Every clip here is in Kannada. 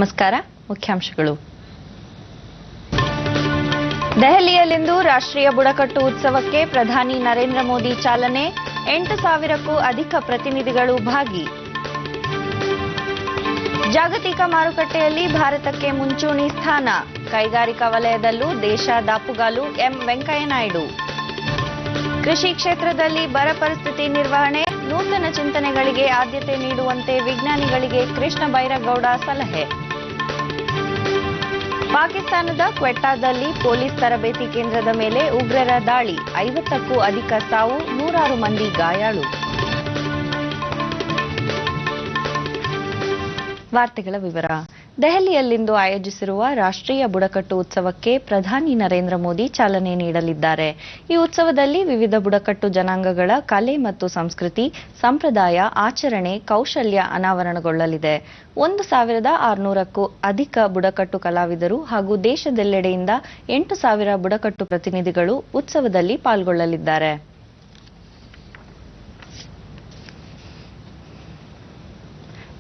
ನಮಸ್ಕಾರ. ಮುಖ್ಯಾಂಶಗಳು. ದೆಹಲಿಯಲ್ಲಿಂದು ರಾಷ್ಟ್ರೀಯ ಬುಡಕಟ್ಟು ಉತ್ಸವಕ್ಕೆ ಪ್ರಧಾನಿ ನರೇಂದ್ರ ಮೋದಿ ಚಾಲನೆ. 8,000ಕ್ಕೂ ಅಧಿಕ ಪ್ರತಿನಿಧಿಗಳು ಭಾಗಿ. ಜಾಗತಿಕ ಮಾರುಕಟ್ಟೆಯಲ್ಲಿ ಭಾರತಕ್ಕೆ ಮುಂಚೂಣಿ ಸ್ಥಾನ. ಕೈಗಾರಿಕಾ ವಲಯದಲ್ಲೂ ದೇಶ ದಾಪುಗಾಲು. ಎಂ ವೆಂಕಯ್ಯನಾಯ್ಡು. ಕೃಷಿ ಕ್ಷೇತ್ರದಲ್ಲಿ ಬರ ಪರಿಸ್ಥಿತಿ ನಿರ್ವಹಣೆ, ನೂತನ ಚಿಂತನೆಗಳಿಗೆ ಆದ್ಯತೆ ನೀಡುವಂತೆ ವಿಜ್ಞಾನಿಗಳಿಗೆ ಕೃಷ್ಣ ಬೈರೇಗೌಡ ಸಲಹೆ. ಪಾಕಿಸ್ತಾನದ ಕ್ವೆಟ್ಟಾದಲ್ಲಿ ಪೊಲೀಸ್ ತರಬೇತಿ ಕೇಂದ್ರದ ಮೇಲೆ ಉಗ್ರರ ದಾಳಿ. 50ಕ್ಕೂ ಅಧಿಕ ಸಾವು, ನೂರಾರು ಮಂದಿ ಗಾಯಾಳು. ವಾರ್ತೆಗಳ ವಿವರ. ದೆಹಲಿಯಲ್ಲಿಂದು ಆಯೋಜಿಸಿರುವ ರಾಷ್ಟ್ರೀಯ ಬುಡಕಟ್ಟು ಉತ್ಸವಕ್ಕೆ ಪ್ರಧಾನಿ ನರೇಂದ್ರ ಮೋದಿ ಚಾಲನೆ ನೀಡಲಿದ್ದಾರೆ. ಈ ಉತ್ಸವದಲ್ಲಿ ವಿವಿಧ ಬುಡಕಟ್ಟು ಜನಾಂಗಗಳ ಕಲೆ ಮತ್ತು ಸಂಸ್ಕೃತಿ, ಸಂಪ್ರದಾಯ, ಆಚರಣೆ, ಕೌಶಲ್ಯ ಅನಾವರಣಗೊಳ್ಳಲಿದೆ. 1,600ಕ್ಕೂ ಅಧಿಕ ಬುಡಕಟ್ಟು ಕಲಾವಿದರು ಹಾಗೂ ದೇಶದೆಲ್ಲೆಡೆಯಿಂದ 8,000 ಬುಡಕಟ್ಟು ಪ್ರತಿನಿಧಿಗಳು ಉತ್ಸವದಲ್ಲಿ ಪಾಲ್ಗೊಳ್ಳಲಿದ್ದಾರೆ.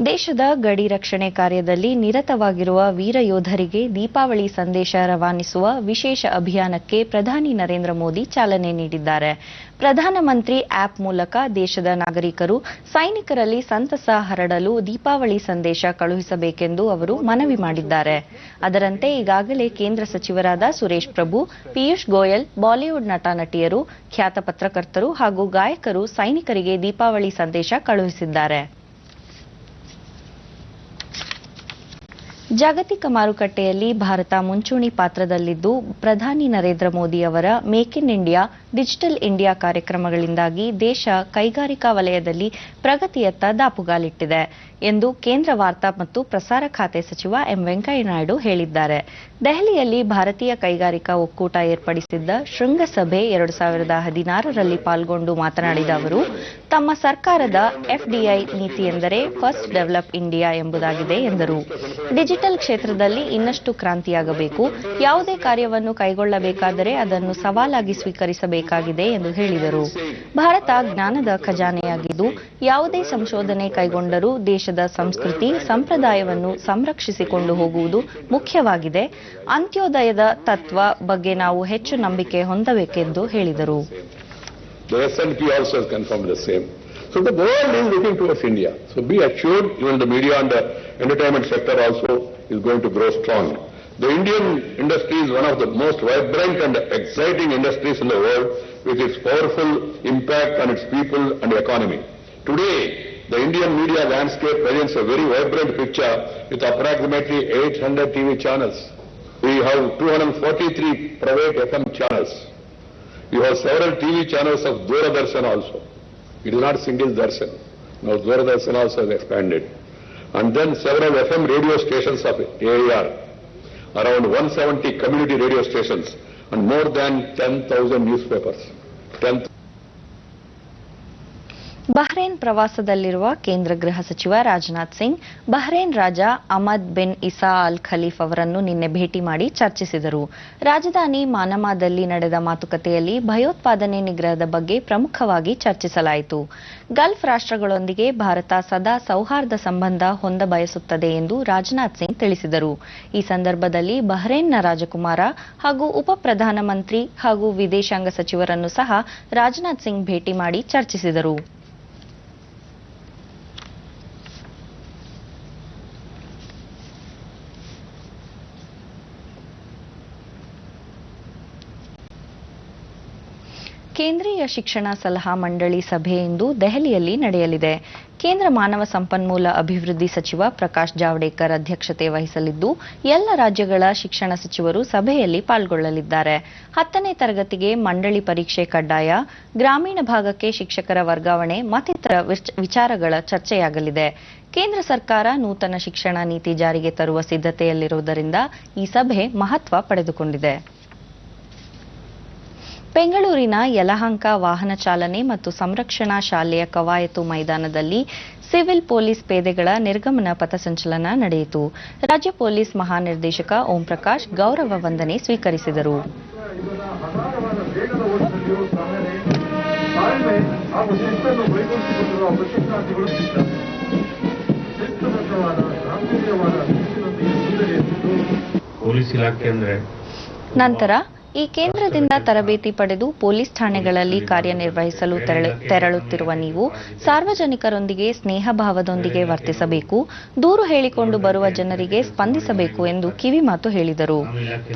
ದೇಶದ ಗಡಿ ರಕ್ಷಣೆ ಕಾರ್ಯದಲ್ಲಿ ನಿರತವಾಗಿರುವ ವೀರ ಯೋಧರಿಗೆ ದೀಪಾವಳಿ ಸಂದೇಶ ರವಾನಿಸುವ ವಿಶೇಷ ಅಭಿಯಾನಕ್ಕೆ ಪ್ರಧಾನಿ ನರೇಂದ್ರ ಮೋದಿ ಚಾಲನೆ ನೀಡಿದ್ದಾರೆ. ಪ್ರಧಾನಮಂತ್ರಿ ಆಪ್ ಮೂಲಕ ದೇಶದ ನಾಗರಿಕರು ಸೈನಿಕರಲ್ಲಿ ಸಂತಸ ಹರಡಲು ದೀಪಾವಳಿ ಸಂದೇಶ ಕಳುಹಿಸಬೇಕೆಂದು ಅವರು ಮನವಿ ಮಾಡಿದ್ದಾರೆ. ಅದರಂತೆ ಈಗಾಗಲೇ ಕೇಂದ್ರ ಸಚಿವರಾದ ಸುರೇಶ್ ಪ್ರಭು, ಪಿಯೂಷ್ ಗೋಯಲ್, ಬಾಲಿವುಡ್ ನಟ ನಟಿಯರು, ಖ್ಯಾತ ಪತ್ರಕರ್ತರು ಹಾಗೂ ಗಾಯಕರು ಸೈನಿಕರಿಗೆ ದೀಪಾವಳಿ ಸಂದೇಶ ಕಳುಹಿಸಿದ್ದಾರೆ. ಜಾಗತಿಕ ಮಾರುಕಟ್ಟೆಯಲ್ಲಿ ಭಾರತ ಮುಂಚೂಣಿ ಪಾತ್ರದಲ್ಲಿದ್ದು, ಪ್ರಧಾನಿ ನರೇಂದ್ರ ಮೋದಿ ಅವರ make in India, digital India ಕಾರ್ಯಕ್ರಮಗಳಿಂದಾಗಿ ದೇಶ ಕೈಗಾರಿಕಾ ವಲಯದಲ್ಲಿ ಪ್ರಗತಿಯತ್ತ ದಾಪುಗಾಲಿಟ್ಟಿದೆ ಎಂದು ಕೇಂದ್ರ ವಾರ್ತಾ ಮತ್ತು ಪ್ರಸಾರ ಖಾತೆ ಸಚಿವ ಎಂ ವೆಂಕಯ್ಯನಾಯ್ಡು ಹೇಳಿದ್ದಾರೆ. ದೆಹಲಿಯಲ್ಲಿ ಭಾರತೀಯ ಕೈಗಾರಿಕಾ ಒಕ್ಕೂಟ ಏರ್ಪಡಿಸಿದ್ದ ಶೃಂಗಸಭೆ 2016ರಲ್ಲಿ ಪಾಲ್ಗೊಂಡು ಮಾತನಾಡಿದ ಅವರು, ತಮ್ಮ ಸರ್ಕಾರದ ಎಫ್ಡಿಐ ನೀತಿ ಎಂದರೆ ಫಸ್ಟ್ ಡೆವಲಪ್ ಇಂಡಿಯಾ ಎಂಬುದಾಗಿದೆ ಎಂದರು. ಡಿಜಿಟಲ್ ಕ್ಷೇತ್ರದಲ್ಲಿ ಇನ್ನಷ್ಟು ಕ್ರಾಂತಿಯಾಗಬೇಕು. ಯಾವುದೇ ಕಾರ್ಯವನ್ನು ಕೈಗೊಳ್ಳಬೇಕಾದರೆ ಅದನ್ನು ಸವಾಲಾಗಿ ಸ್ವೀಕರಿಸಬೇಕಾಗಿದೆ ಎಂದು ಹೇಳಿದರು. ಭಾರತ ಜ್ಞಾನದ ಖಜಾನೆಯಾಗಿದ್ದು, ಯಾವುದೇ ಸಂಶೋಧನೆ ಕೈಗೊಂಡರೂ ದೇಶದ ಸಂಸ್ಕೃತಿ, ಸಂಪ್ರದಾಯವನ್ನು ಸಂರಕ್ಷಿಸಿಕೊಂಡು ಹೋಗುವುದು ಮುಖ್ಯವಾಗಿದೆ. ಅಂತ್ಯೋದಯದ ತತ್ವ ಬಗ್ಗೆ ನಾವು ಹೆಚ್ಚು ನಂಬಿಕೆ ಹೊಂದಬೇಕೆಂದು ಹೇಳಿದರು. The S&P also has confirmed the same. So the world is looking towards India. So be assured, even the media and the entertainment sector also is going to grow strong. The Indian industry is one of the most vibrant and exciting industries in the world, with its powerful impact on its people and economy. Today, the Indian media landscape presents a very vibrant picture with approximately 800 TV channels. We have 243 private FM channels. We have several TV channels of Doordarshan also. It is not single Darshan. Now Doordarshan also has expanded. And then several FM radio stations of AIR, around 170 community radio stations, and more than 10,000 newspapers. Bahrain ಪ್ರವಾಸದಲ್ಲಿರುವ ಕೇಂದ್ರ ಗೃಹ ಸಚಿವ ರಾಜನಾಥ್ ಸಿಂಗ್, ಬಹ್ರೇನ್ ರಾಜ Ahmad bin Isa Al Khalifa ಅವರನ್ನು ನಿನ್ನೆ ಭೇಟಿ ಮಾಡಿ ಚರ್ಚಿಸಿದರು. ರಾಜಧಾನಿ ಮಾನಮಾದಲ್ಲಿ ನಡೆದ ಮಾತುಕತೆಯಲ್ಲಿ ಭಯೋತ್ಪಾದನೆ ನಿಗ್ರಹದ ಬಗ್ಗೆ ಪ್ರಮುಖವಾಗಿ ಚರ್ಚಿಸಲಾಯಿತು. ಗಲ್ಫ್ ರಾಷ್ಟ್ರಗಳೊಂದಿಗೆ ಭಾರತ ಸದಾ ಸೌಹಾರ್ದ ಸಂಬಂಧ ಹೊಂದಬಯಸುತ್ತದೆ ಎಂದು ರಾಜನಾಥ್ ಸಿಂಗ್ ತಿಳಿಸಿದರು. ಈ ಸಂದರ್ಭದಲ್ಲಿ ಬಹ್ರೇನ್ನ ರಾಜಕುಮಾರ ಹಾಗೂ ಉಪ ಪ್ರಧಾನಮಂತ್ರಿ ಹಾಗೂ ವಿದೇಶಾಂಗ ಸಚಿವರನ್ನು ಸಹ ರಾಜನಾಥ್ ಸಿಂಗ್ ಭೇಟಿ ಮಾಡಿ ಚರ್ಚಿಸಿದರು. ಕೇಂದ್ರೀಯ ಶಿಕ್ಷಣ ಸಲಹಾ ಮಂಡಳಿ ಸಭೆ ಇಂದು ದೆಹಲಿಯಲ್ಲಿ ನಡೆಯಲಿದೆ. ಕೇಂದ್ರ ಮಾನವ ಸಂಪನ್ಮೂಲ ಅಭಿವೃದ್ಧಿ ಸಚಿವ ಪ್ರಕಾಶ್ ಜಾವಡೇಕರ್ ಅಧ್ಯಕ್ಷತೆ ವಹಿಸಲಿದ್ದು, ಎಲ್ಲ ರಾಜ್ಯಗಳ ಶಿಕ್ಷಣ ಸಚಿವರು ಸಭೆಯಲ್ಲಿ ಪಾಲ್ಗೊಳ್ಳಲಿದ್ದಾರೆ. 10ನೇ ತರಗತಿಗೆ ಮಂಡಳಿ ಪರೀಕ್ಷೆ ಕಡ್ಡಾಯ, ಗ್ರಾಮೀಣ ಭಾಗಕ್ಕೆ ಶಿಕ್ಷಕರ ವರ್ಗಾವಣೆ ಮತ್ತಿತರ ವಿಚಾರಗಳ ಚರ್ಚೆಯಾಗಲಿದೆ. ಕೇಂದ್ರ ಸರ್ಕಾರ ನೂತನ ಶಿಕ್ಷಣ ನೀತಿ ಜಾರಿಗೆ ತರುವ ಸಿದ್ಧತೆಯಲ್ಲಿರುವುದರಿಂದ ಈ ಸಭೆ ಮಹತ್ವ ಪಡೆದುಕೊಂಡಿದೆ. ಬೆಂಗಳೂರಿನ ಯಲಹಂಕ ವಾಹನ ಚಾಲನೆ ಮತ್ತು ಸಂರಕ್ಷಣಾ ಶಾಲೆಯ ಕವಾಯತು ಮೈದಾನದಲ್ಲಿ ಸಿವಿಲ್ ಪೊಲೀಸ್ ಪೇದೆಗಳ ನಿರ್ಗಮನ ಪಥಸಂಚಲನ ನಡೆಯಿತು. ರಾಜ್ಯ ಪೊಲೀಸ್ ಮಹಾನಿರ್ದೇಶಕ ಓಂ ಪ್ರಕಾಶ್ ಗೌರವ ವಂದನೆ ಸ್ವೀಕರಿಸಿದರು. ಶಿಸ್ತುಬದ್ಧವಾದ ಶಾಂತಿಯುತವಾದ ಶಿಸ್ತಿನೊಂದಿಗೆ ಪೊಲೀಸ್ ಇಲಾಖೆ ಅಂದ್ರೆ ನಂತರ ಈ ಕೇಂದ್ರದಿಂದ ತರಬೇತಿ ಪಡೆದು ಪೊಲೀಸ್ ಠಾಣೆಗಳಲ್ಲಿ ಕಾರ್ಯನಿರ್ವಹಿಸಲು ತೆರಳುತ್ತಿರುವ ನೀವು ಸಾರ್ವಜನಿಕರೊಂದಿಗೆ ಸ್ನೇಹ ಭಾವದೊಂದಿಗೆ ವರ್ತಿಸಬೇಕು, ದೂರು ಹೇಳಿಕೊಂಡು ಬರುವ ಜನರಿಗೆ ಸ್ಪಂದಿಸಬೇಕು ಎಂದು ಕಿವಿಮಾತು ಹೇಳಿದರು.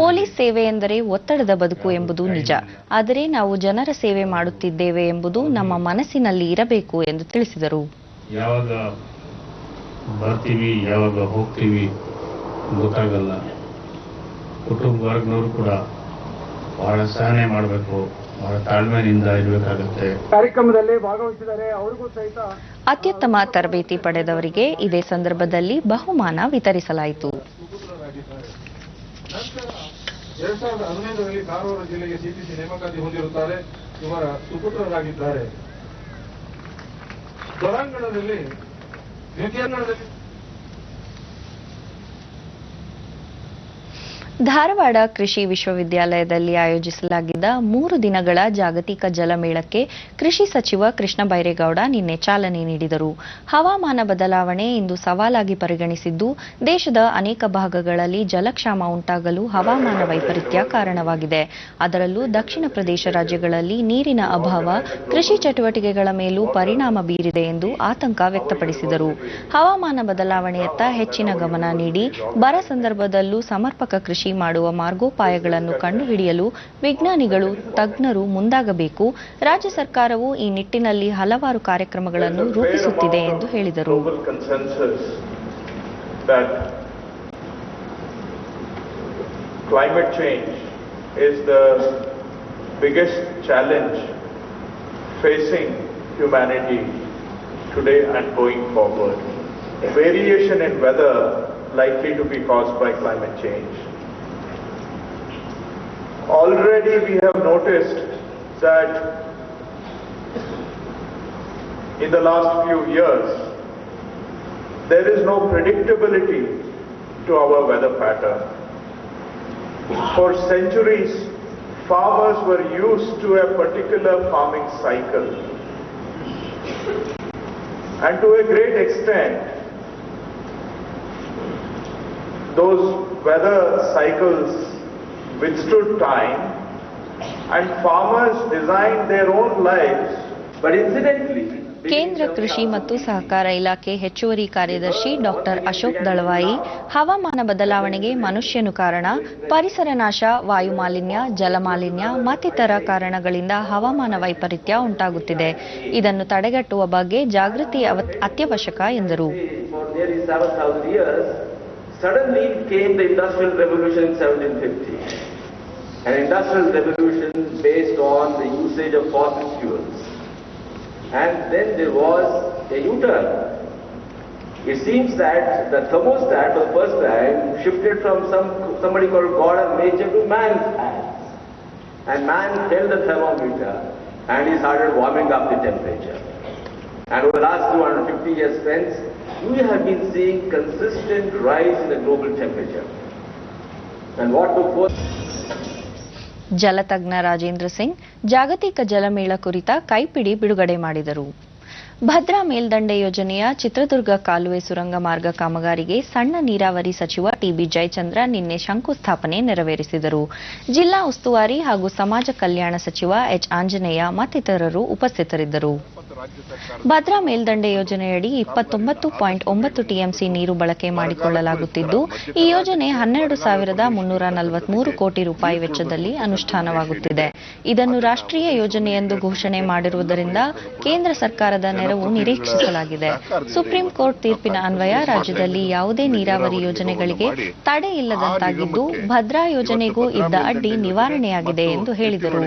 ಪೊಲೀಸ್ ಸೇವೆ ಎಂದರೆ ಒತ್ತಡದ ಬದುಕು ಎಂಬುದು ನಿಜ, ಆದರೆ ನಾವು ಜನರ ಸೇವೆ ಮಾಡುತ್ತಿದ್ದೇವೆ ಎಂಬುದು ನಮ್ಮ ಮನಸ್ಸಿನಲ್ಲಿ ಇರಬೇಕು ಎಂದು ತಿಳಿಸಿದರು. ಯಾವಾಗ ಬರ್ತೀವಿ ಯಾವಾಗ ಹೋಗ್ತೀವಿ ಗೊತ್ತಾಗಲ್ಲ. ಕುಟುಂಬ ವರ್ಗನವರು ಕೂಡ ಬಹಳ ಸಹನೆ ಮಾಡಬೇಕು, ಬಹಳ ತಾಳ್ಮೆಯಿಂದ ಇರಬೇಕಾಗುತ್ತೆ. ಕಾರ್ಯಕ್ರಮದಲ್ಲಿ ಭಾಗವಹಿಸಿದರೆ ಅವರಿಗೂ ಸಹಿತ ಅತ್ಯುತ್ತಮ ತರಬೇತಿ ಪಡೆದವರಿಗೆ ಇದೇ ಸಂದರ್ಭದಲ್ಲಿ ಬಹುಮಾನ ವಿತರಿಸಲಾಯಿತು. 2015ರಲ್ಲಿ ಕಾರವಾರ ಜಿಲ್ಲೆಗೆ ಸಿಪಿಸಿ ನೇಮಕಾತಿ ಹೊಂದಿರುತ್ತಾರೆ. ಇವರ ಸುಪುತ್ರರಾಗಿದ್ದಾರೆ. ಹೊರಾಂಗಣದಲ್ಲಿ ದ್ವಿತೀಯಾಂಗಣದಲ್ಲಿ ಧಾರವಾಡ ಕೃಷಿ ವಿಶ್ವವಿದ್ಯಾಲಯದಲ್ಲಿ ಆಯೋಜಿಸಲಾಗಿದ್ದ 3 ದಿನಗಳ ಜಾಗತಿಕ ಜಲಮೇಳಕ್ಕೆ ಕೃಷಿ ಸಚಿವ ಕೃಷ್ಣ ಬೈರೇಗೌಡ ನಿನ್ನೆ ಚಾಲನೆ ನೀಡಿದರು. ಹವಾಮಾನ ಬದಲಾವಣೆ ಇಂದು ಸವಾಲಾಗಿ ಪರಿಗಣಿಸಿದ್ದು, ದೇಶದ ಅನೇಕ ಭಾಗಗಳಲ್ಲಿ ಜಲಕ್ಷಾಮ ಉಂಟಾಗಲು ಹವಾಮಾನ ವೈಪರೀತ್ಯ ಕಾರಣವಾಗಿದೆ. ಅದರಲ್ಲೂ ದಕ್ಷಿಣ ಪ್ರದೇಶ ರಾಜ್ಯಗಳಲ್ಲಿ ನೀರಿನ ಅಭಾವ ಕೃಷಿ ಚಟುವಟಿಕೆಗಳ ಮೇಲೂ ಪರಿಣಾಮ ಬೀರಿದೆ ಎಂದು ಆತಂಕ ವ್ಯಕ್ತಪಡಿಸಿದರು. ಹವಾಮಾನ ಬದಲಾವಣೆಯತ್ತ ಹೆಚ್ಚಿನ ಗಮನ ನೀಡಿ ಬರ ಸಂದರ್ಭದಲ್ಲೂ ಸಮರ್ಪಕ ಕೃಷಿ ಮಾಡುವ ಮಾರ್ಗೋಪಾಯಗಳನ್ನು ಕಂಡುಹಿಡಿಯಲು ವಿಜ್ಞಾನಿಗಳು, ತಜ್ಞರು ಮುಂದಾಗಬೇಕು. ರಾಜ್ಯ ಸರ್ಕಾರವು ಈ ನಿಟ್ಟಿನಲ್ಲಿ ಹಲವಾರು ಕಾರ್ಯಕ್ರಮಗಳನ್ನು ರೂಪಿಸುತ್ತಿದೆ ಎಂದು ಹೇಳಿದರು. Climate change is the biggest challenge facing humanity today and going forward. Variation in weather likely to be caused by climate change. Already we have noticed that in the last few years there is no predictability to our weather pattern. For centuries farmers were used to a particular farming cycle, and to a great extent those weather cycles withstood time and farmers designed their own lives. But incidentally, ಕೇಂದ್ರ ಕೃಷಿ ಮತ್ತು ಸಹಕಾರ ಇಲಾಖೆ ಹೆಚ್ಚುವರಿ ಕಾರ್ಯದರ್ಶಿ ಡಾಕ್ಟರ್ ಅಶೋಕ್ ದಳವಾಯಿ, ಹವಾಮಾನ ಬದಲಾವಣೆಗೆ ಮನುಷ್ಯನು ಕಾರಣ, ಪರಿಸರ ನಾಶ, ವಾಯು ಮಾಲಿನ್ಯ, ಜಲಮಾಲಿನ್ಯ ಮತ್ತಿತರ ಕಾರಣಗಳಿಂದ ಹವಾಮಾನ ವೈಪರೀತ್ಯ ಉಂಟಾಗುತ್ತಿದೆ. ಇದನ್ನು ತಡೆಗಟ್ಟುವ ಬಗ್ಗೆ ಜಾಗೃತಿ ಅತ್ಯವಶ್ಯಕ ಎಂದರು. Suddenly came the Industrial Revolution in 1750, an industrial revolution based on the usage of fossil fuels. And then there was a U-turn. It seems that the thermostat for the first time shifted from somebody called God and nature to man's hands. And man held the thermometer and he started warming up the temperature. And over the last 250 years spent, we have been seeing consistent rise in the global temperature. And what took forth? ಜಲತಜ್ಞ Rajendra Singh ಜಾಗತಿಕ ಜಲಮೇಳ ಕುರಿತ ಕೈಪಿಡಿ ಬಿಡುಗಡೆ ಮಾಡಿದರು. ಭದ್ರಾ ಮೇಲ್ದಂಡೆ ಯೋಜನೆಯ ಚಿತ್ರದುರ್ಗ ಕಾಲುವೆ ಸುರಂಗ ಮಾರ್ಗ ಕಾಮಗಾರಿಗೆ ಸಣ್ಣ ನೀರಾವರಿ ಸಚಿವ ಟಿಬಿ ಜಯಚಂದ್ರ ನಿನ್ನೆ ಶಂಕುಸ್ಥಾಪನೆ ನೆರವೇರಿಸಿದರು. ಜಿಲ್ಲಾ ಉಸ್ತುವಾರಿ ಹಾಗೂ ಸಮಾಜ ಕಲ್ಯಾಣ ಸಚಿವ ಎಚ್ ಆಂಜನೇಯ ಮತ್ತಿತರರು ಉಪಸ್ಥಿತರಿದ್ದರು. ಭದ್ರಾ ಮೇಲ್ದಂಡೆ ಯೋಜನೆಯಡಿ 29.9 ಟಿಎಂಸಿ ನೀರು ಬಳಕೆ ಮಾಡಿಕೊಳ್ಳಲಾಗುತ್ತಿದ್ದು, ಈ ಯೋಜನೆ 12,343 ಕೋಟಿ ರೂಪಾಯಿ ವೆಚ್ಚದಲ್ಲಿ ಅನುಷ್ಠಾನವಾಗುತ್ತಿದೆ. ಇದನ್ನು ರಾಷ್ಟ್ರೀಯ ಯೋಜನೆಯೆಂದು ಘೋಷಣೆ ಮಾಡಿರುವುದರಿಂದ ಕೇಂದ್ರ ಸರ್ಕಾರದ ನೆರವು ನಿರೀಕ್ಷಿಸಲಾಗಿದೆ. ಸುಪ್ರೀಂ ಕೋರ್ಟ್ ತೀರ್ಪಿನ ಅನ್ವಯ ರಾಜ್ಯದಲ್ಲಿ ಯಾವುದೇ ನೀರಾವರಿ ಯೋಜನೆಗಳಿಗೆ ತಡೆ ಇಲ್ಲದಂತಾಗಿದ್ದು, ಭದ್ರಾ ಯೋಜನೆಗೂ ಇದ್ದ ಅಡ್ಡಿ ನಿವಾರಣೆಯಾಗಿದೆ ಎಂದು ಹೇಳಿದರು.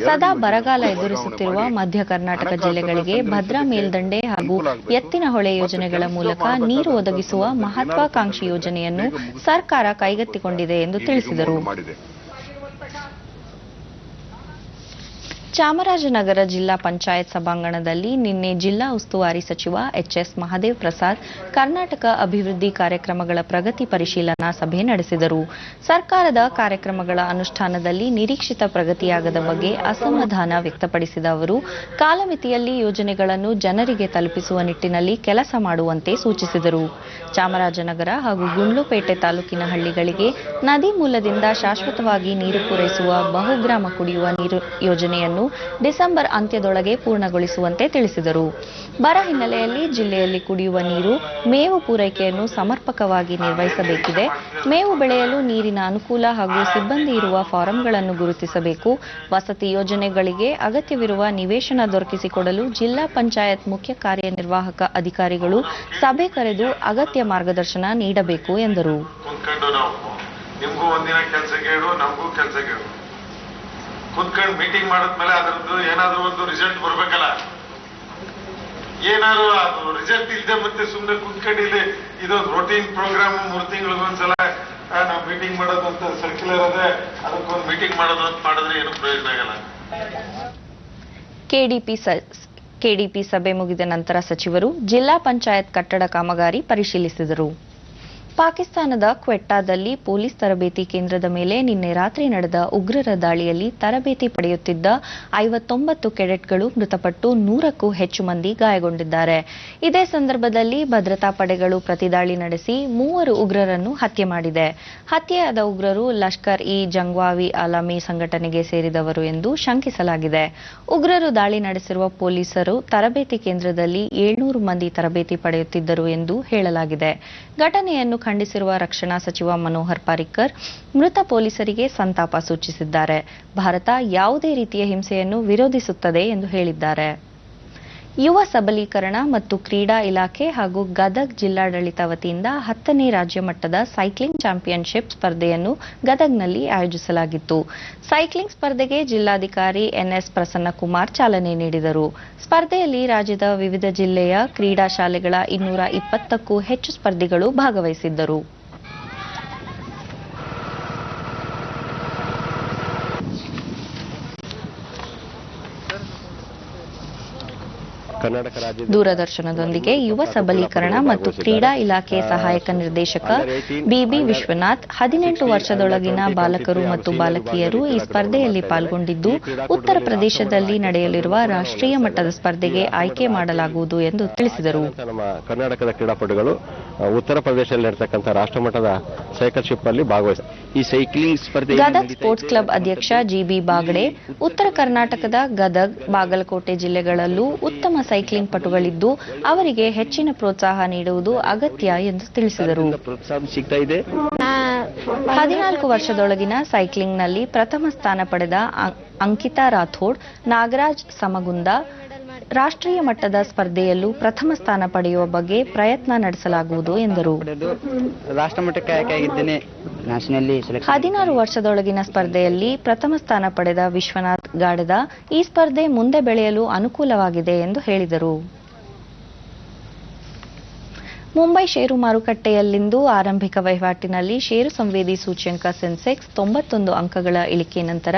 ಸದಾ ಬರಗಾಲ ಎದುರಿಸುತ್ತಿರುವ ಮಧ್ಯ ಕರ್ನಾಟಕ ಜಿಲ್ಲೆಗಳಿಗೆ ಭದ್ರಾ ಮೇಲ್ದಂಡೆ ಹಾಗೂ ಎತ್ತಿನಹೊಳೆ ಯೋಜನೆಗಳ ಮೂಲಕ ನೀರು ಒದಗಿಸುವ ಮಹತ್ವಾಕಾಂಕ್ಷಿ ಯೋಜನೆಯನ್ನು ಸರ್ಕಾರ ಕೈಗೆತ್ತಿಕೊಂಡಿದೆ ಎಂದು ತಿಳಿಸಿದರು. ಚಾಮರಾಜನಗರ ಜಿಲ್ಲಾ ಪಂಚಾಯತ್ ಸಭಾಂಗಣದಲ್ಲಿ ನಿನ್ನೆ ಜಿಲ್ಲಾ ಉಸ್ತುವಾರಿ ಸಚಿವ ಎಚ್ಎಸ್ ಮಹದೇವ್ ಪ್ರಸಾದ್ ಕರ್ನಾಟಕ ಅಭಿವೃದ್ಧಿ ಕಾರ್ಯಕ್ರಮಗಳ ಪ್ರಗತಿ ಪರಿಶೀಲನಾ ಸಭೆ ನಡೆಸಿದರು. ಸರ್ಕಾರದ ಕಾರ್ಯಕ್ರಮಗಳ ಅನುಷ್ಠಾನದಲ್ಲಿ ನಿರೀಕ್ಷಿತ ಪ್ರಗತಿಯಾಗದ ಬಗ್ಗೆ ಅಸಮಾಧಾನ ವ್ಯಕ್ತಪಡಿಸಿದ ಅವರು, ಕಾಲಮಿತಿಯಲ್ಲಿ ಯೋಜನೆಗಳನ್ನು ಜನರಿಗೆ ತಲುಪಿಸುವ ನಿಟ್ಟಿನಲ್ಲಿ ಕೆಲಸ ಮಾಡುವಂತೆ ಸೂಚಿಸಿದರು. ಚಾಮರಾಜನಗರ ಹಾಗೂ ಗುಂಡ್ಲುಪೇಟೆ ತಾಲೂಕಿನ ಹಳ್ಳಿಗಳಿಗೆ ನದಿ ಮೂಲದಿಂದ ಶಾಶ್ವತವಾಗಿ ನೀರು ಪೂರೈಸುವ ಬಹುಗ್ರಾಮ ಕುಡಿಯುವ ನೀರು ಯೋಜನೆಯನ್ನು ಡಿಸೆಂಬರ್ ಅಂತ್ಯದೊಳಗೆ ಪೂರ್ಣಗೊಳಿಸುವಂತೆ ತಿಳಿಸಿದರು. ಬರ ಹಿನ್ನೆಲೆಯಲ್ಲಿ ಜಿಲ್ಲೆಯಲ್ಲಿ ಕುಡಿಯುವ ನೀರು, ಮೇವು ಪೂರೈಕೆಯನ್ನು ಸಮರ್ಪಕವಾಗಿ ನಿರ್ವಹಿಸಬೇಕಿದೆ. ಮೇವು ಬೆಳೆಯಲು ನೀರಿನ ಅನುಕೂಲ ಹಾಗೂ ಸಿಬ್ಬಂದಿ ಇರುವ ಫಾರಂಗಳನ್ನು ಗುರುತಿಸಬೇಕು. ವಸತಿ ಯೋಜನೆಗಳಿಗೆ ಅಗತ್ಯವಿರುವ ನಿವೇಶನ ದೊರಕಿಸಿಕೊಡಲು ಜಿಲ್ಲಾ ಪಂಚಾಯತ್ ಮುಖ್ಯ ಕಾರ್ಯನಿರ್ವಾಹಕ ಅಧಿಕಾರಿಗಳು ಸಭೆ ಕರೆದು ಅಗತ್ಯ ಮಾರ್ಗದರ್ಶನ ನೀಡಬೇಕು ಎಂದರು. ಕುತ್ಕೊಂಡು ಮೀಟಿಂಗ್ ಮಾಡಿದ್ಮೇಲೆ ಅದರದ್ದು ಏನಾದರೂ ಒಂದು ರಿಸಲ್ಟ್ ಬರ್ಬೇಕಲ್ಲ. ಏನಾದ್ರು ಅದು ರಿಸಲ್ಟ್ ಇಲ್ಲದೆ ಮತ್ತೆ ಸುಮ್ಮನೆ ಕುತ್ಕೊಂಡು ಇಲ್ಲಿ ಇದೊಂದು ರೂಟೀನ್ ಪ್ರೋಗ್ರಾಮ್ 3 ತಿಂಗಳಿಗೊಂದ್ಸಲ ನಾವು ಮೀಟಿಂಗ್ ಮಾಡೋದು ಅಂತ ಸರ್ಕ್ಯುಲರ್ ಅದೇ, ಅದಕ್ಕೊಂದು ಮೀಟಿಂಗ್ ಮಾಡೋದು ಅಂತ ಮಾಡಿದ್ರೆ ಏನು ಪ್ರಯೋಜನ ಆಗಲ್ಲ. ಕೆಡಿಪಿ ಸಭೆ ಮುಗಿದ ನಂತರ ಸಚಿವರು ಜಿಲ್ಲಾ ಪಂಚಾಯತ್ ಕಟ್ಟಡ ಕಾಮಗಾರಿ ಪರಿಶೀಲಿಸಿದರು. ಪಾಕಿಸ್ತಾನದ ಕ್ವೆಟ್ಟಾದಲ್ಲಿ ಪೊಲೀಸ್ ತರಬೇತಿ ಕೇಂದ್ರದ ಮೇಲೆ ನಿನ್ನೆ ರಾತ್ರಿ ನಡೆದ ಉಗ್ರರ ದಾಳಿಯಲ್ಲಿ ತರಬೇತಿ ಪಡೆಯುತ್ತಿದ್ದ 59 ಕೆಡೆಟ್ಗಳು ಮೃತಪಟ್ಟು 100ಕ್ಕೂ ಹೆಚ್ಚು ಮಂದಿ ಗಾಯಗೊಂಡಿದ್ದಾರೆ. ಇದೇ ಸಂದರ್ಭದಲ್ಲಿ ಭದ್ರತಾ ಪಡೆಗಳು ಪ್ರತಿದಾಳಿ ನಡೆಸಿ 3 ಉಗ್ರರನ್ನು ಹತ್ಯೆ ಮಾಡಿದೆ. ಹತ್ಯೆಯಾದ ಉಗ್ರರು ಲಷ್ಕರ್ ಇ ಜಂಗ್ವಾವಿ ಆಲಮಿ ಸಂಘಟನೆಗೆ ಸೇರಿದವರು ಎಂದು ಶಂಕಿಸಲಾಗಿದೆ. ಉಗ್ರರು ದಾಳಿ ನಡೆಸಿರುವ ಪೊಲೀಸರು ತರಬೇತಿ ಕೇಂದ್ರದಲ್ಲಿ 700 ಮಂದಿ ತರಬೇತಿ ಪಡೆಯುತ್ತಿದ್ದರು ಎಂದು ಹೇಳಲಾಗಿದೆ. ಘಟನೆಯನ್ನು ಖಂಡಿಸಿರುವ ರಕ್ಷಣಾ ಸಚಿವ ಮನೋಹರ್ ಪಾರಿಕ್ಕರ್ ಮೃತ ಪೊಲೀಸರಿಗೆ ಸಂತಾಪ ಸೂಚಿಸಿದ್ದಾರೆ. ಭಾರತ ಯಾವುದೇ ರೀತಿಯ ಹಿಂಸೆಯನ್ನು ವಿರೋಧಿಸುತ್ತದೆ ಎಂದು ಹೇಳಿದ್ದಾರೆ. ಯುವ ಸಬಲೀಕರಣ ಮತ್ತು ಕ್ರೀಡಾ ಇಲಾಖೆ ಹಾಗೂ ಗದಗ್ ಜಿಲ್ಲಾಡಳಿತ ವತಿಯಿಂದ 10ನೇ ರಾಜ್ಯ ಮಟ್ಟದ ಸೈಕ್ಲಿಂಗ್ ಚಾಂಪಿಯನ್ಶಿಪ್ ಸ್ಪರ್ಧೆಯನ್ನು ಗದಗ್ನಲ್ಲಿ ಆಯೋಜಿಸಲಾಗಿತ್ತು. ಸೈಕ್ಲಿಂಗ್ ಸ್ಪರ್ಧೆಗೆ ಜಿಲ್ಲಾಧಿಕಾರಿ ಎನ್ಎಸ್ ಪ್ರಸನ್ನಕುಮಾರ್ ಚಾಲನೆ ನೀಡಿದರು. ಸ್ಪರ್ಧೆಯಲ್ಲಿ ರಾಜ್ಯದ ವಿವಿಧ ಜಿಲ್ಲೆಯ ಕ್ರೀಡಾ ಶಾಲೆಗಳ 220ಕ್ಕೂ ಹೆಚ್ಚು ಸ್ಪರ್ಧಿಗಳು ಭಾಗವಹಿಸಿದ್ದರು. ದೂರದರ್ಶನದೊಂದಿಗೆ ಯುವ ಸಬಲೀಕರಣ ಮತ್ತು ಕ್ರೀಡಾ ಇಲಾಖೆ ಸಹಾಯಕ ನಿರ್ದೇಶಕ ಬಿಬಿ ವಿಶ್ವನಾಥ್ 18 ವರ್ಷದೊಳಗಿನ ಬಾಲಕರು ಮತ್ತು ಬಾಲಕಿಯರು ಈ ಸ್ಪರ್ಧೆಯಲ್ಲಿ ಪಾಲ್ಗೊಂಡಿದ್ದು, ಉತ್ತರ ಪ್ರದೇಶದಲ್ಲಿ ನಡೆಯಲಿರುವ ರಾಷ್ಟ್ರೀಯ ಮಟ್ಟದ ಸ್ಪರ್ಧೆಗೆ ಆಯ್ಕೆ ಮಾಡಲಾಗುವುದು ಎಂದು ತಿಳಿಸಿದರು. ಕರ್ನಾಟಕದ ಕ್ರೀಡಾಪಟುಗಳು ಉತ್ತರ ಪ್ರದೇಶದಲ್ಲಿ ನಡೆಯತಕ್ಕಂಥ ರಾಷ್ಟ್ರಮಟ್ಟದ ಸೈಕಲ್ ಶಿಪ್ ಅಲ್ಲಿ ಭಾಗವಹಿಸಿದ್ದಾರೆ. ಈ ಸೈಕ್ಲಿಂಗ್ ಸ್ಪರ್ಧೆ ಗದಗ್ ಸ್ಪೋರ್ಟ್ಸ್ ಕ್ಲಬ್ ಅಧ್ಯಕ್ಷ ಜಿಬಿ ಬಾಗಡೆ, ಉತ್ತರ ಕರ್ನಾಟಕದ ಗದಗ್, ಬಾಗಲಕೋಟೆ ಜಿಲ್ಲೆಗಳಲ್ಲೂ ಉತ್ತಮ ಸೈಕ್ಲಿಂಗ್ ಪಟುಗಳಿದ್ದು ಅವರಿಗೆ ಹೆಚ್ಚಿನ ಪ್ರೋತ್ಸಾಹ ನೀಡುವುದು ಅಗತ್ಯ ಎಂದು ತಿಳಿಸಿದರು. 14 ವರ್ಷದೊಳಗಿನ ಸೈಕ್ಲಿಂಗ್ನಲ್ಲಿ ಪ್ರಥಮ ಸ್ಥಾನ ಪಡೆದ ಅಂಕಿತಾ ರಾಥೋಡ್, ನಾಗರಾಜ್ ಸಮಗುಂದ ರಾಷ್ಟ್ರೀಯ ಮಟ್ಟದ ಸ್ಪರ್ಧೆಯಲ್ಲೂ ಪ್ರಥಮ ಸ್ಥಾನ ಪಡೆಯುವ ಬಗ್ಗೆ ಪ್ರಯತ್ನ ನಡೆಸಲಾಗುವುದು ಎಂದರು. 16 ವರ್ಷದೊಳಗಿನ ಸ್ಪರ್ಧೆಯಲ್ಲಿ ಪ್ರಥಮ ಸ್ಥಾನ ಪಡೆದ ವಿಶ್ವನಾಥ್ ಗಾಡದ ಈ ಸ್ಪರ್ಧೆ ಮುಂದೆ ಬೆಳೆಯಲು ಅನುಕೂಲವಾಗಿದೆ ಎಂದು ಹೇಳಿದರು. ಮುಂಬೈ ಷೇರು ಮಾರುಕಟ್ಟೆಯಲ್ಲಿಂದು ಆರಂಭಿಕ ವಹಿವಾಟಿನಲ್ಲಿ ಷೇರು ಸಂವೇದಿ ಸೂಚ್ಯಂಕ ಸೆನ್ಸೆಕ್ಸ್ 91 ಅಂಕಗಳ ಇಳಿಕೆ ನಂತರ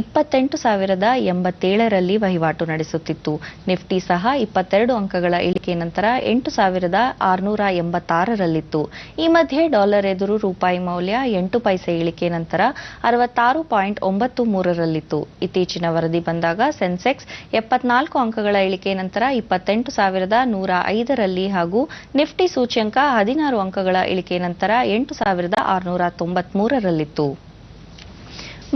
28,087ರಲ್ಲಿ ವಹಿವಾಟು ನಡೆಸುತ್ತಿತ್ತು. ನಿಫ್ಟಿ ಸಹ 22 ಅಂಕಗಳ ಇಳಿಕೆ ನಂತರ 8,686ರಲ್ಲಿತ್ತು. ಈ ಮಧ್ಯೆ ಡಾಲರ್ ಎದುರು ರೂಪಾಯಿ ಮೌಲ್ಯ 8 ಪೈಸೆ ಇಳಿಕೆ ನಂತರ 66.93ರಲ್ಲಿತ್ತು. ಇತ್ತೀಚಿನ ವರದಿ ಬಂದಾಗ ಸೆನ್ಸೆಕ್ಸ್ 74 ಅಂಕಗಳ ಇಳಿಕೆ ನಂತರ 28,105ರಲ್ಲಿ ಹಾಗೂ ನಿಫ್ಟಿ ಸೂಚ್ಯಂಕ 16 ಅಂಕಗಳ ಇಳಿಕೆ ನಂತರ 8,693ರಲ್ಲಿತ್ತು.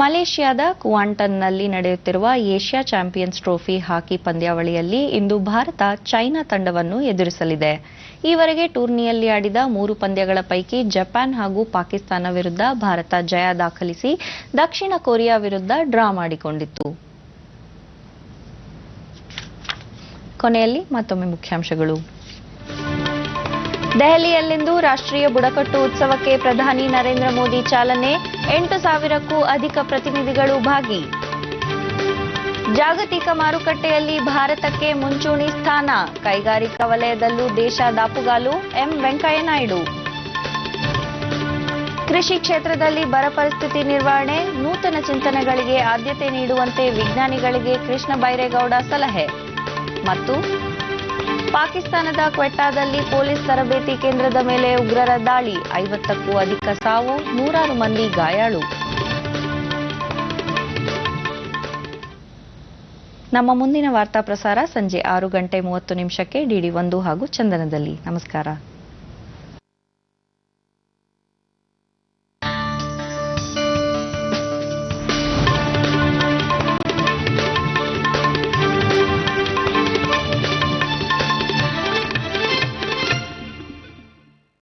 ಮಲೇಷ್ಯಾದ ಕುವಾಂಟನ್ನಲ್ಲಿ ನಡೆಯುತ್ತಿರುವ ಏಷ್ಯಾ ಚಾಂಪಿಯನ್ಸ್ ಟ್ರೋಫಿ ಹಾಕಿ ಪಂದ್ಯಾವಳಿಯಲ್ಲಿ ಇಂದು ಭಾರತ ಚೈನಾ ತಂಡವನ್ನು ಎದುರಿಸಲಿದೆ. ಈವರೆಗೆ ಟೂರ್ನಿಯಲ್ಲಿ ಆಡಿದ 3 ಪಂದ್ಯಗಳ ಪೈಕಿ ಜಪಾನ್ ಹಾಗೂ ಪಾಕಿಸ್ತಾನ ವಿರುದ್ಧ ಭಾರತ ಜಯ ದಾಖಲಿಸಿ ದಕ್ಷಿಣ ಕೊರಿಯಾ ವಿರುದ್ಧ ಡ್ರಾ ಮಾಡಿಕೊಂಡಿತ್ತು. ಕೊನೆಯಲ್ಲಿ ಮತ್ತೊಮ್ಮೆ ಮುಖ್ಯಾಂಶಗಳು. ದೆಹಲಿಯಲ್ಲಿಂದು ರಾಷ್ಟ್ರೀಯ ಬುಡಕಟ್ಟು ಉತ್ಸವಕ್ಕೆ ಪ್ರಧಾನಿ ನರೇಂದ್ರ ಮೋದಿ ಚಾಲನೆ, 8,000ಕ್ಕೂ ಅಧಿಕ ಪ್ರತಿನಿಧಿಗಳು ಭಾಗಿ. ಜಾಗತಿಕ ಮಾರುಕಟ್ಟೆಯಲ್ಲಿ ಭಾರತಕ್ಕೆ ಮುಂಚೂಣಿ ಸ್ಥಾನ, ಕೈಗಾರಿಕಾ ವಲಯದಲ್ಲೂ ದೇಶ ದಾಪುಗಾಲು, ಎಂ ವೆಂಕಯ್ಯನಾಯ್ಡು. ಕೃಷಿ ಕ್ಷೇತ್ರದಲ್ಲಿ ಬರ ಪರಿಸ್ಥಿತಿ ನಿರ್ವಹಣೆ, ನೂತನ ಚಿಂತನೆಗಳಿಗೆ ಆದ್ಯತೆ ನೀಡುವಂತೆ ವಿಜ್ಞಾನಿಗಳಿಗೆ ಕೃಷ್ಣ ಬೈರೇಗೌಡ ಸಲಹೆ. ಮತ್ತು ಪಾಕಿಸ್ತಾನದ ಕ್ವೆಟ್ಟಾದಲ್ಲಿ ಪೊಲೀಸ್ ತರಬೇತಿ ಕೇಂದ್ರದ ಮೇಲೆ ಉಗ್ರರ ದಾಳಿ, 50ಕ್ಕೂ ಅಧಿಕ ಸಾವು, ನೂರಾರು ಮಂದಿ ಗಾಯಾಳು. ನಮ್ಮ ಮುಂದಿನ ವಾರ್ತಾ ಪ್ರಸಾರ ಸಂಜೆ 6:30 ಡಿಡಿ 1 ಹಾಗೂ ಚಂದನದಲ್ಲಿ. ನಮಸ್ಕಾರ.